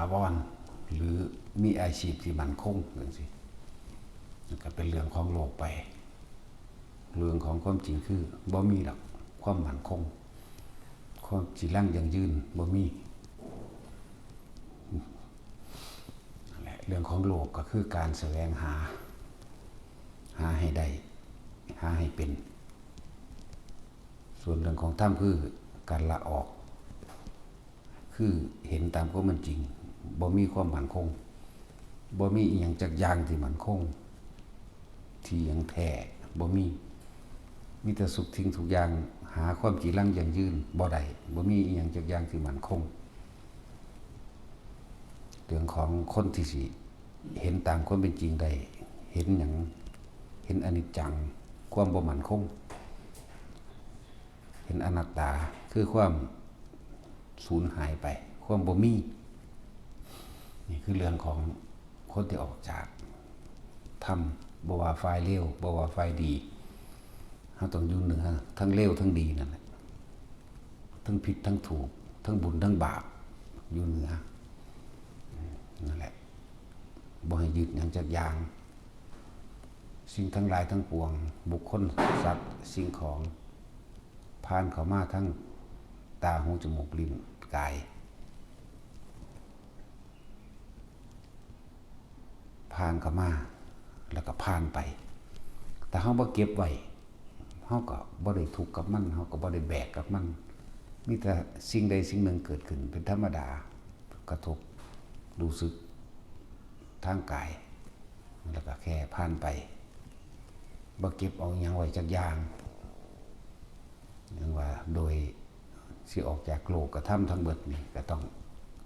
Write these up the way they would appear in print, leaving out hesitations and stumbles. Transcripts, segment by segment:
าวรหรือมีอาชีพที่มั่นคงอย่างนี้ก็เป็นเรื่องของโลกไปเรื่องของความจริงคือบ่มีหรอกความมั่นคงความจีรังยั่งยืนบ่มีเรื่องของโลกก็คือการแสวงหาให้ได้หาให้เป็นส่วนเรื่องของธรรมคือการละออกคือเห็นตามความเป็นจริงบ่มีความมั่นคงบ่มีอีหยังจักอย่างที่มั่นคงที่ยังแท้บ่มีแต่สุขทิ้งทุกอย่างหาความจีรังยั่งยืนบ่ได้บ่มีอีหยังจักอย่างที่มั่นคงเรื่องของคนที่สิเห็นตามความเป็นจริงได้เห็นหยังเห็นอนิจจังความบ่มั่นคงเห็นอนัตตาคือความสูญหายไปความบ่มีนี่คือเรื่องของคนที่ออกจากธรรมบ่ว่าฝ่ายเลวบ่ว่าฝ่ายดีเฮาต้องอยู่เหนือทั้งเลวทั้งดีนั่นแหละทั้งผิดทั้งถูกทั้งบุญทั้งบาปอยู่เหนือนั่นแหละบ่ให้ยึดหยังจักอย่างสิ่งทั้งหลายทั้งปวงบุคคลสัตว์สิ่งของผ่านเข้ามาทั้งตาหูจมูกลิ้นกายผ่านเข้ามาแล้วก็ผ่านไปแต่เฮาบ่เก็บไว้เฮาก็บ่ได้ทุกข์กับมันเฮาก็บ่ได้แบกกับมันมีแต่สิ่งใดสิ่งหนึ่งเกิดขึ้นเป็นธรรมดากระทบรู้สึกทางกายแล้วก็แค่ผ่านไปบ่เก็บเอาหยังไว้จักอย่างอย่างว่าโดยสิออกจากโลกธรรมทั้งเบิดนี่ก็ต้อง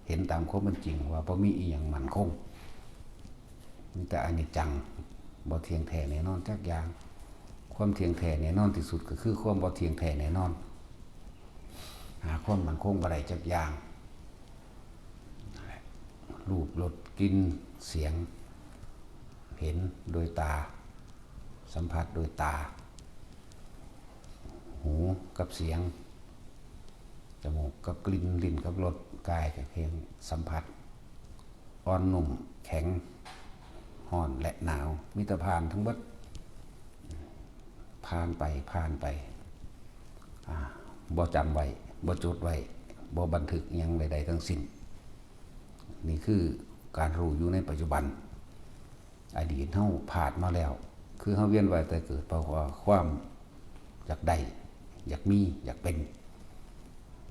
เห็นตามความเป็นจริงว่าบ่มีอีหยังมั่นคงมีแต่อนิจจังบ่เที่ยงแท้แน่นอนจักอย่างความเที่ยงแท้แน่นอนที่สุดก็คือความบ่เที่ยงแท้แน่นอนหาความมั่นคงบ่ได้จักอย่างรูปรสกลิ่นเสียงเห็นโดยตาสัมผัสโดยตาหูกับเสียงจมูกกับกลิ่นลิ้นกับรสกายกับเพียงสัมผัสอ่อนนุ่มแข็งร้อนและหนาวมิตรผ่านทั้งหมดผ่านไปบ่จำไว้บ่จดไว้บ่บันทึกหยังใดๆทั้งสิ้นนี่คือการรู้อยู่ในปัจจุบันอดีตเฮาผ่านมาแล้วคือเฮาเวียนว่ายตายเกิดเพราะว่าความอยากได้อยากมีอยากเป็น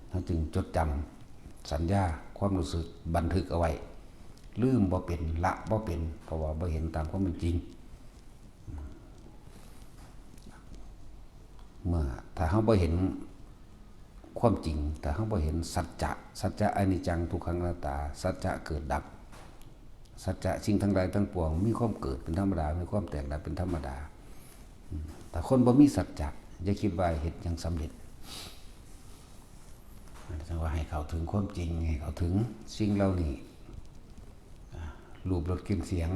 เฮาจึงจดจำสัญญาความรู้สึกบันทึกเอาไว้ลืมบ่เป็นละบ่เป็นเพราะว่าบ่เห็นตามความเป็นจริงเมื่อถ้าเฮาบ่เห็นความจริงแต่เฮาบ่เห็นสัจจะอนิจจังทุกขังอนัตตาสัจจะเกิดดับสัจจะสิ่งทั้งหลายทั้งปวงมีความเกิดเป็นธรรมดามีความแตกดับเป็นธรรมดาแต่คนบ่มีสัจจะอย่าคิดว่าเฮ็ดหยังสำเร็จจังว่าให้เข้าถึงความจริงให้เข้าถึงสิ่งเหล่านี้รูปรสกลิ่นเสียง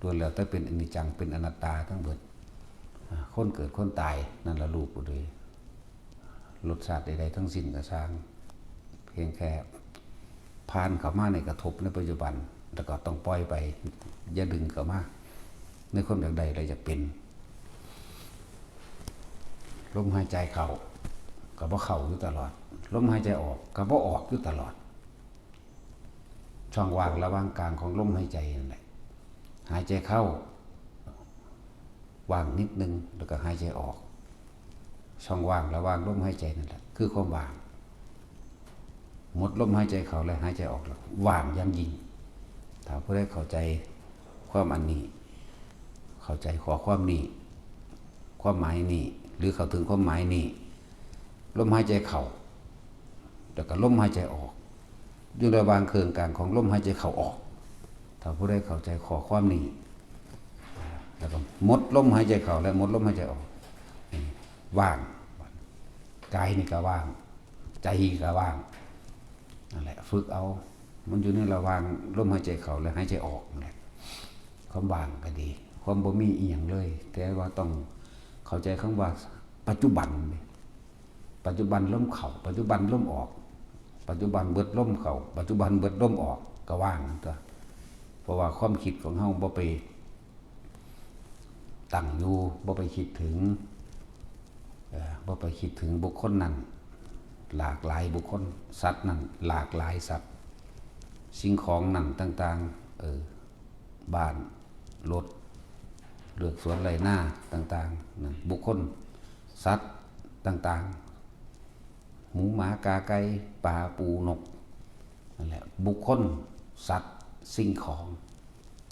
ตัวแล้วแต่เป็นอนิจจังเป็นอนัตตาทั้งหมดคนเกิดคนตายนั่นละรูปบ่เลยรสชาติใดๆทั้งสิ้นก็สร้างเพียงแค่ผ่านเข้ามาในกระทบในปัจจุบันแล้วก็ต้องปล่อยไปอย่าดึงเข้ามาในความอยากใดอะไรจะเป็นลมหายใจเข้าก็บ่เข้าอยู่ตลอดลมหายใจออกก็บ่ออกอยู่ตลอดช่องว่างระหว่างกลางของลมหายใจนั่นแหละหายใจเข้าว่างนิดนึงแล้วก็หายใจออกช่องว่างระหว่างลมหายใจนั่นแหละคือความว่างหมดลมหายใจเข้าแล้วหายใจออกแล้วว่างอย่างยิ่งถ้าผู้ใดเข้าใจความอันนี้เข้าใจขอความนี้ความหมายนี้หรือเข้าถึงความหมายนี้ลมหายใจเข้าแล้วก็ลมหายใจออกอยู่ระหว่างเครื่องกลางของลมหายใจเข้าออกถ้าผู้ใดเข้าใจขอความนี้แล้วก็หมดลมหายใจเข้าและหมดลมหายใจออกว่างกายนี่ก็ว่างใจก็ว่างนั่นแหละฝึกเอามันอยู่ในระหว่างลมหายใจเข้าและหายใจออกนั่นแหละความว่างก็ดีความบ่มีอีหยังเลยแต่ว่าต้องเข้าใจคำว่าปัจจุบันลมเข้าปัจจุบันลมออกปัจจุบันเบิดลมเข้าปัจจุบันเบิดลมออก ก็ว่างตัวเพราะว่าความคิดของเฮาบ่ไปตั้งอยู่บ่ไปคิดถึงบ่ไปคิดถึงบุคคลนั้นหลากหลายบุคคลสัตว์นั้นหลากหลายสัตว์สิ่งของนั้นต่างๆบ้านรถเลือกสวนไรหน้าต่างๆนั่นบุคคลสัตว์ต่างๆหมูหมากาไก่ปลาปูนกนั่นแหละบุคคลสัตว์สิ่งของ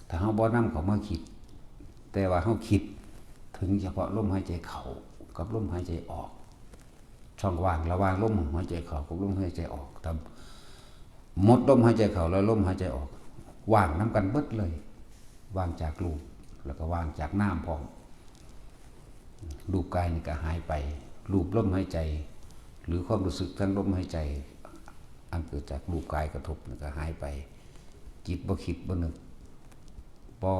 ถ้าเฮาบ่นำเขามาคิดแต่ว่าเฮาคิดถึงเฉพาะลมหายใจเข้ากับลมหายใจออกช่องว่างระหว่างลมหายใจเข้ากับลมหายใจออกทำหมดลมหายใจเข้าแล้วลมหายใจออกว่างนำกันเบิดเลยว่างจากรูปแล้วก็ว่างจากน้ำพร้อมรูปกายนี่ก็หายไปรูปลมหายใจหรือความรู้สึกทางลมหายใจอันเกิดจากรูปกายกระทบนี่ก็หายไปจิตบ่คิดบ่นึกบ่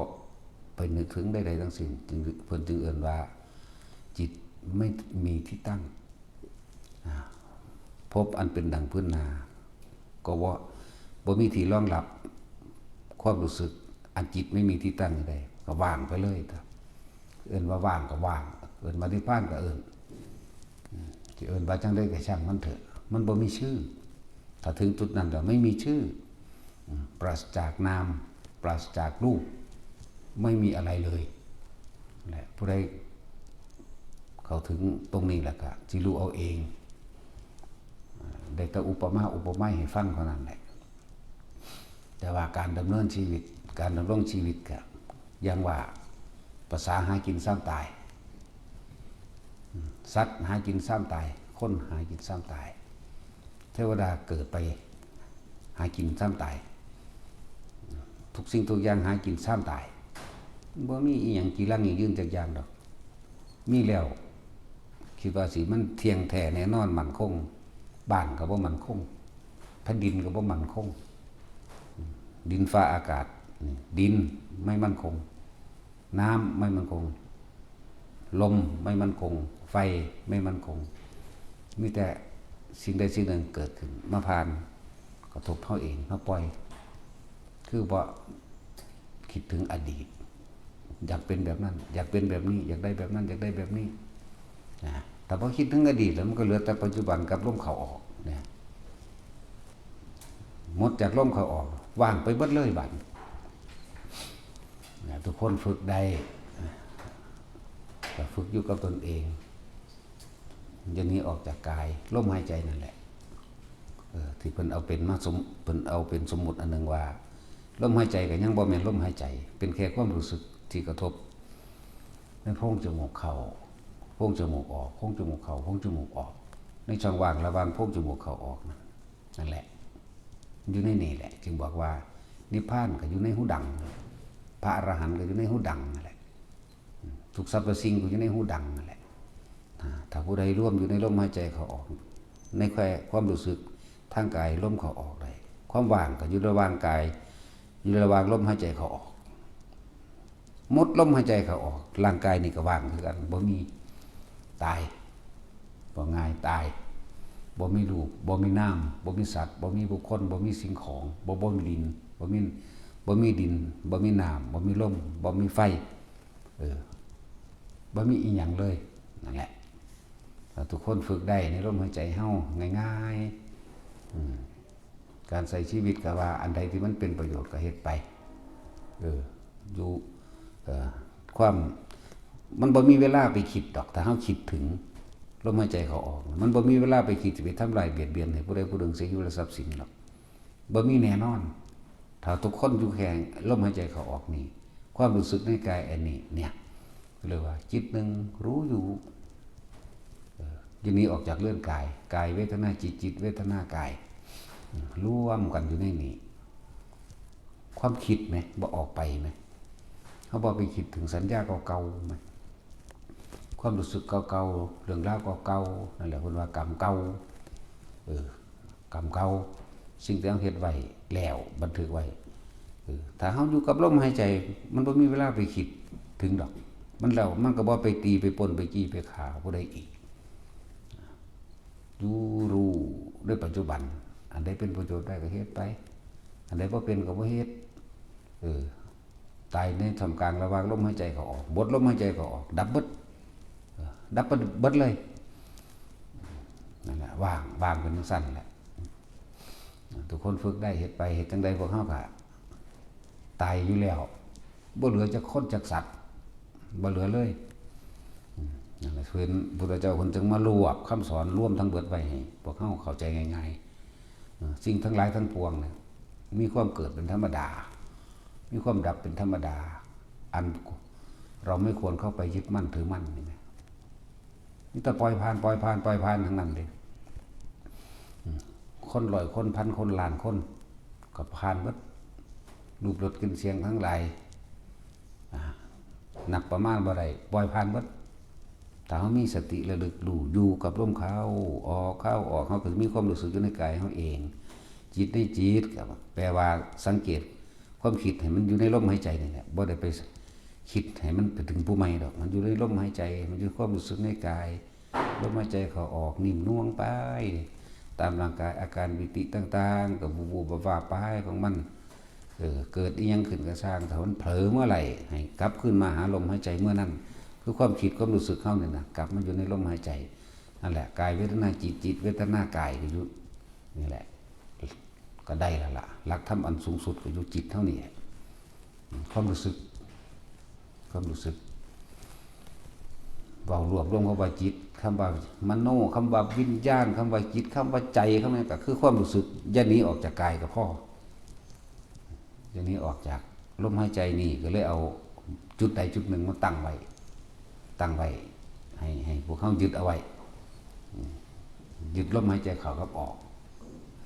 ไปนึกถึงใดๆทั้งสิ้นจึงเพิ่นจึงเอิ้นว่าจิตไม่มีที่ตั้งพบอันเป็นดังพื้นนาก็ว่าบ่มีที่รองรับความรู้สึกอันจิตไม่มีที่ตั้งใดก็ว่างไปเลยครับเอิ้นว่าว่างก็ว่างเอิ้นว่านิพพานก็เอิ้นสิเอิ้นว่าจังได๋ก็ช่างมันเถอะมันบ่มีชื่อถ้าถึงจุดนั้นแล้วไม่มีชื่อปราศจากนามปราศจากรูปไม่มีอะไรเลยแหละผู้ใดเข้าถึงตรงนี้แหละก็สิรู้เอาเองได้แต่อุปมาอุปไมยให้ฟังเท่านั้นแหละแต่ว่าการดำเนินชีวิตการดำรงชีวิตก็อย่างว่าภาษาหากินซ้ำตายสัตว์หากินซ้ำตายคนหากินซ้ำตายเทวดาเกิดไปหากินซ้ำตายทุกสิ่งทุกอย่างหากินซ้ำตายบ่มีอีหยังกี่ลังอียืนจักอย่างดอกมีแล้วคิดว่าสิมันเที่ยงแท้แน่นอนมั่นคงบ้านก็บ่มั่นคงแผ่นดินก็บ่มั่นคงดินฟ้าอากาศดินไม่มั่นคงน้ำไม่มั่นคงลมไม่มั่นคงไฟไม่มั่นคงมีแต่สิ่งใดสิ่งหนึ่งเกิดขึ้นมาผ่านกระทบเฮาเองเฮาปล่อยคือบ่คิดถึงอดีตอยากเป็นแบบนั้นอยากเป็นแบบนี้อยากได้แบบนั้นอยากได้แบบนี้แต่พอคิดถึงอดีตแล้วมันก็เหลือแต่ปัจจุบันกับลมเข้าออกเนี่ยหมดจากลมเข้าออกว่างไปเบิดเลยบัดทุกคนฝึกได้ก็ฝึกอยู่กับตนเองอย่างนี้ออกจากกายลมหายใจนั่นแหละที่เพิ่นเอาเป็นเพิ่นเอาเป็นสมมุติอันนึงว่าลมหายใจก็ยังบ่แม่นลมหายใจเป็นแค่ความรู้สึกที่กระทบในโพรงจมูกเข้าโพรงจมูกออกโพรงจมูกเข้าโพรงจมูกออกในช่องว่างระหว่างโพรงจมูกเข้าออกนั่นแหละอยู่ในนี่แหละจึงบอกว่านิพพานก็อยู่ในหูดังพระอรหันต์ก็อยู่ในหูดังนั่นแหละทุกสรรพสิ่งก็อยู่ในหูดังนั่นแหละถ้าผู้ใดร่วมอยู่ในลมหายใจเข้าออกในแค่ความรู้สึกทางกายลมเข้าออกได้ความว่างก็อยู่ระหว่างกายอยู่ระหว่างลมหายใจเข้าออกหมดลมหายใจเข้าออกร่างกายนี่ก็ว่างคือกันบ่มีตายบ่ง่ายตายบ่มีรูปบ่มีน้ำบ่มีสัตว์บ่มีบุคคลบ่มีสิ่งของบ่มีดินบ่มีดินบ่มีน้ำบ่มีลมบ่มีไฟบ่มีอีหยังเลยนั่นแหละทุกคนฝึกได้ในลมหายใจเฮาง่ายๆการใช้ชีวิตก็ว่าอันใดที่มันเป็นประโยชน์ก็เฮ็ดไปอยู่ความมันบ่มีเวลาไปคิดดอกถ้าเฮาคิดถึงลมหายใจเขาออกมันบ่มีเวลาไปคิดจะไปทำลายเบียดเบียนให้ผู้ใดผู้หนึ่งเสียชีวิตและทรัพย์สินหรอกบ่มีแน่นอนถ้าทุกคนอยู่แค่ลมหายใจเขาออกนี่ความรู้สึกในกายอันนี้เนี่ยเรียกว่าจิตนึงรู้อยู่อย่างนี้ออกจากเรื่องกายกายเวทนาจิตเวทนากายรวมกันอยู่ในนี้ความคิดไหมบ่ออกไปไหมเขาบอกไปคิดถึงสัญญาเก่าๆไหมความรู้สึกเก่าๆเรื่องราวเก่าๆนั่นแหละคนว่ากรรมเก่ากรรมเก่าสิ่งที่เราเฮ็ดไว้แล้วบันทึกไว้ถ้าเขาอยู่กับลมหายใจมันบ่มีเวลาไปคิดถึงดอกมันแล้วมันก็บ่ไปตีไปปนไปจี้ไปขาผู้ใดอีกรู้ด้วยปัจจุบันอันใดเป็นประโยชน์ได้ก็เฮ็ดไป อันใดบ่เป็นก็บ่เฮ็ดตายในท่ามกลางระหว่างลมหายใจเขาออกบดลมหายใจเขาออกดับเบิดดับเบิดเลยนั่นแหละว่างเป็นจังซั่นแหละทุกคนฝึกได้เฮ็ดไปเฮ็ดจังใดพวกเฮาก็ตายอยู่แล้วบ่เหลือจักคนจักสัตว์บ่เหลือเลยนั่นแหละเพิ่นพุทธเจ้าเพิ่นจึงมารวบคำสอนรวมทั้งเบิดไว้ให้พวกเฮาเข้าใจง่ายๆสิ่งทั้งหลายทั้งปวงเนี่ยมีความเกิดเป็นธรรมดามีความดับเป็นธรรมดาอันเราไม่ควรเข้าไปยึดมั่นถือมั่นนี่นะนี่แต่ปล่อยผ่านทั้งนั้นเลยคนร้อยคนพันคนล้านคนก็ผ่านหมดรูปรสกลิ่นเสียงทั้งหลายนับประมาณบ่ได้ปล่อยผ่านหมดถ้าเขามีสติระลึกรู้อยู่กับลมเข้าออกเขาก็มีความรู้สึกอยู่ในกายเขาเองจิตในจิตแปลว่าสังเกตความคิดให้มันอยู่ในลมหายใจนี่แหละบ่ได้ไปคิดให้มันไปถึงผู้ใหม่ดอกมันอยู่ในลมหายใจมันอยู่ความรู้สึกในกายลมหายใจเขาออกนิ่มน่วงไปตามร่างกายอาการวิติต่างๆกับบูบาๆไปของมันเกิดอีหยังขึ้นก็สร้างถ้ามันเผลอเมื่อไหร่ให้กลับขึ้นมาหาลมหายใจเมื่อนั้นคือความคิดความรู้สึกเข้าเนี่ยนะกลับมาอยู่ในลมหายใจนั่นแหละกายเวทนาจิตเวทนากายก็อยู่นี่แหละก็ได้แล้วล่ะหลักธรรมอันสูงสุดก็อยู่จิตเท่านี้ความรู้สึกเบารวบรวมคำว่าจิตคำว่ามโนคำว่าวิญญาณคำว่าจิตคำว่าใจคำนี้ก็คือความรู้สึกอย่าหนีออกจากกายกับพ่ออย่าหนีออกจากลมหายใจนี่ก็เลยเอาจุดใดจุดหนึ่งมาตั้งไว้ให้พวกเขายึดเอาไว้ยึดลมหายใจเข้ากับออก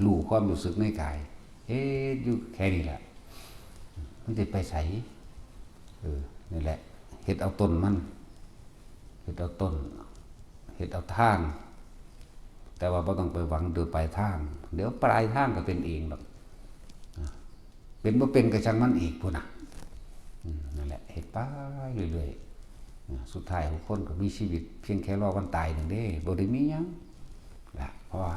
รู้ความรู้สึกในกายอยู่แค่นี้แหละมันจะไปใส่นี่แหละเฮ็ดเอาต้นมันเฮ็ดเอาต้นเฮ็ดเอาทางแต่ว่าไม่ต้องไปหวังเดือปลายทางเดี๋ยวปลายทางก็เป็นเองหรอกเป็นบ่เป็นก็ช่างมันอีกพุ่นน่ะนั่นแหละเฮ็ดไปเรื่อยๆสุดท้ายทุกคนก็มีชีวิตเพียงแค่รอวันตายนึงเด้บ่ได้มีหยังล่ะเพราะว่า